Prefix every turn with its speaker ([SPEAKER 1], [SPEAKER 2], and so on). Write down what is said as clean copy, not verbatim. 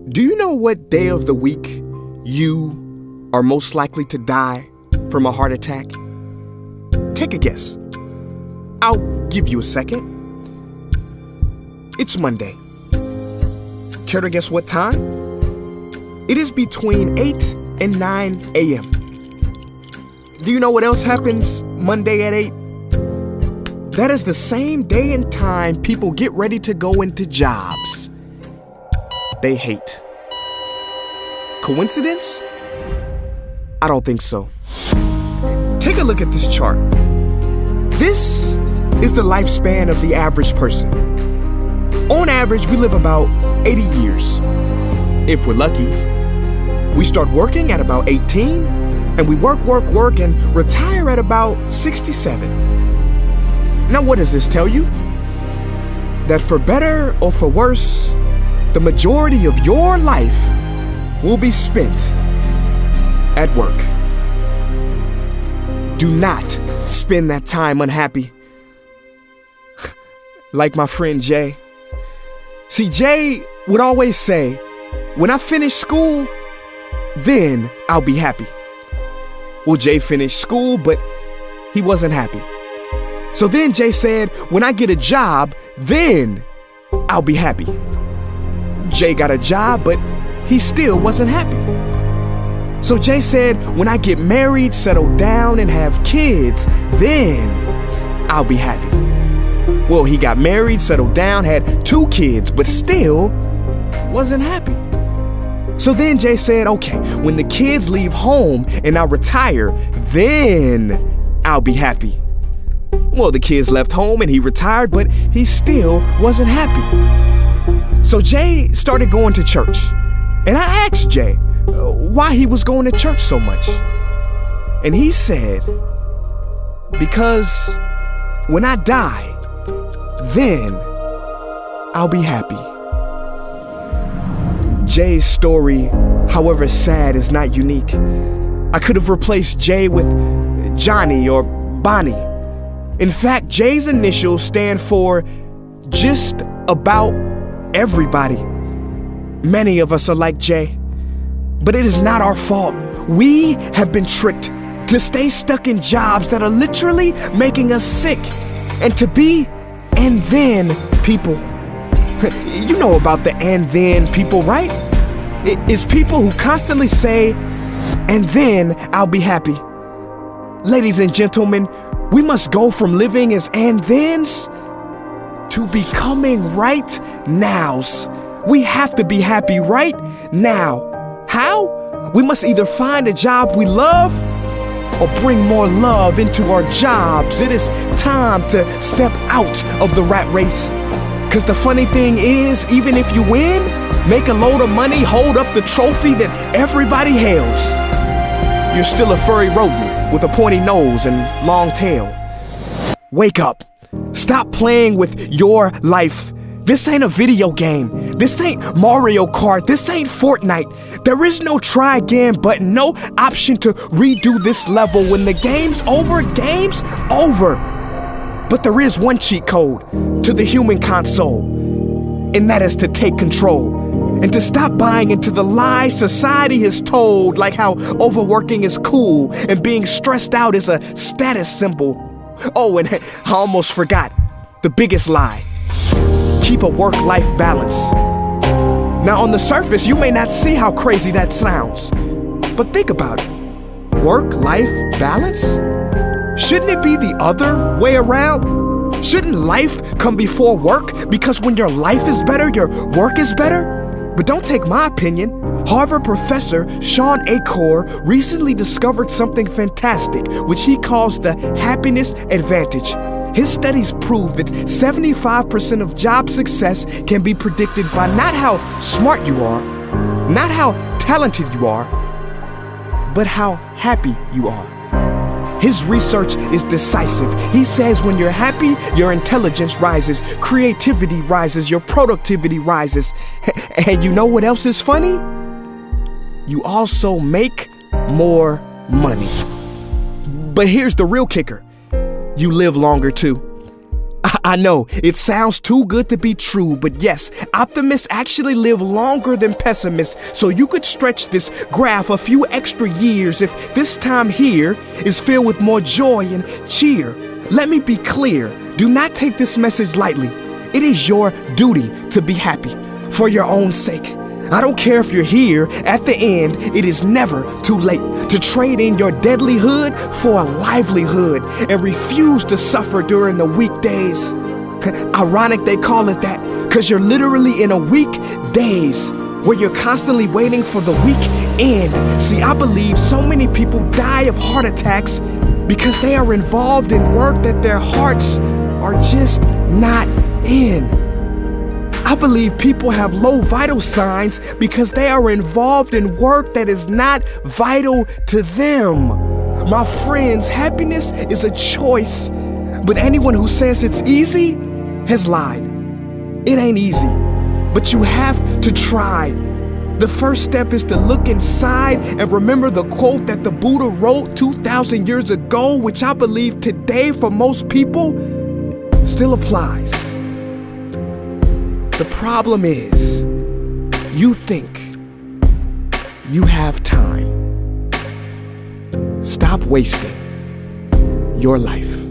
[SPEAKER 1] Do you know what day of the week you are most likely to die from a heart attack? Take a guess. I'll give you a second. It's Monday. Care to guess what time? It is between 8 and 9 a.m. Do you know what else happens Monday at 8? That is the same day and time people get ready to go into jobs they hate. Coincidence? I don't think so. Take a look at this chart. This is the lifespan of the average person. On average, we live about 80 years. If we're lucky, we start working at about 18, and we work, and retire at about 67. Now, what does this tell you? That for better or for worse, the majority of your life will be spent at work. Do not spend that time unhappy. Like my friend Jay. See, Jay would always say, when I finish school, then I'll be happy. Well, Jay finished school, but he wasn't happy. So then Jay said, when I get a job, then I'll be happy. Jay got a job, but he still wasn't happy. So Jay said, when I get married, settle down, and have kids, then I'll be happy. Well, he got married, settled down, had 2 kids, but still wasn't happy. So then Jay said, okay, when the kids leave home and I retire, then I'll be happy. Well, the kids left home and he retired, but he still wasn't happy. So Jay started going to church. And I asked Jay why he was going to church so much. And he said, because when I die, then I'll be happy. Jay's story, however sad, is not unique. I could have replaced Jay with Johnny or Bonnie. In fact, Jay's initials stand for just about everybody. Many of us are like Jay, but it is not our fault. We have been tricked to stay stuck in jobs that are literally making us sick and to be and then people. You know about the and then people, right? It is people who constantly say, and then I'll be happy. Ladies and gentlemen, we must go from living as and thens to becoming right nows. We have to be happy right now. How? We must either find a job we love or bring more love into our jobs. It is time to step out of the rat race. Cause the funny thing is, even if you win, make a load of money, hold up the trophy that everybody hails, you're still a furry rodent with a pointy nose and long tail. Wake up. Stop playing with your life. This ain't a video game. This ain't Mario Kart. This ain't Fortnite. There is no try again button, no option to redo this level. When the game's over, game's over. But there is one cheat code to the human console, and that is to take control and to stop buying into the lies society has told, like how overworking is cool and being stressed out is a status symbol. Oh, and I almost forgot the biggest lie. Keep a work-life balance. Now, on the surface, you may not see how crazy that sounds, but think about it. Work-life balance? Shouldn't it be the other way around? Shouldn't life come before work? Because when your life is better, your work is better? But don't take my opinion. Harvard professor Shawn Achor recently discovered something fantastic, which he calls the happiness advantage. His studies prove that 75% of job success can be predicted by not how smart you are, not how talented you are, but how happy you are. His research is decisive. He says when you're happy, your intelligence rises, creativity rises, your productivity rises. And you know what else is funny? You also make more money. But here's the real kicker. You live longer too. I know, it sounds too good to be true, but yes, optimists actually live longer than pessimists, so you could stretch this graph a few extra years if this time here is filled with more joy and cheer. Let me be clear, do not take this message lightly. It is your duty to be happy, for your own sake. I don't care if you're here, at the end, it is never too late to trade in your deadlyhood for a livelihood and refuse to suffer during the weekdays. Ironic they call it that, because you're literally in a weekdays where you're constantly waiting for the weekend. See, I believe so many people die of heart attacks because they are involved in work that their hearts are just not in. I believe people have low vital signs because they are involved in work that is not vital to them. My friends, happiness is a choice, but anyone who says it's easy has lied. It ain't easy, but you have to try. The first step is to look inside and remember the quote that the Buddha wrote 2,000 years ago, which I believe today for most people still applies. The problem is, you think you have time. Stop wasting your life.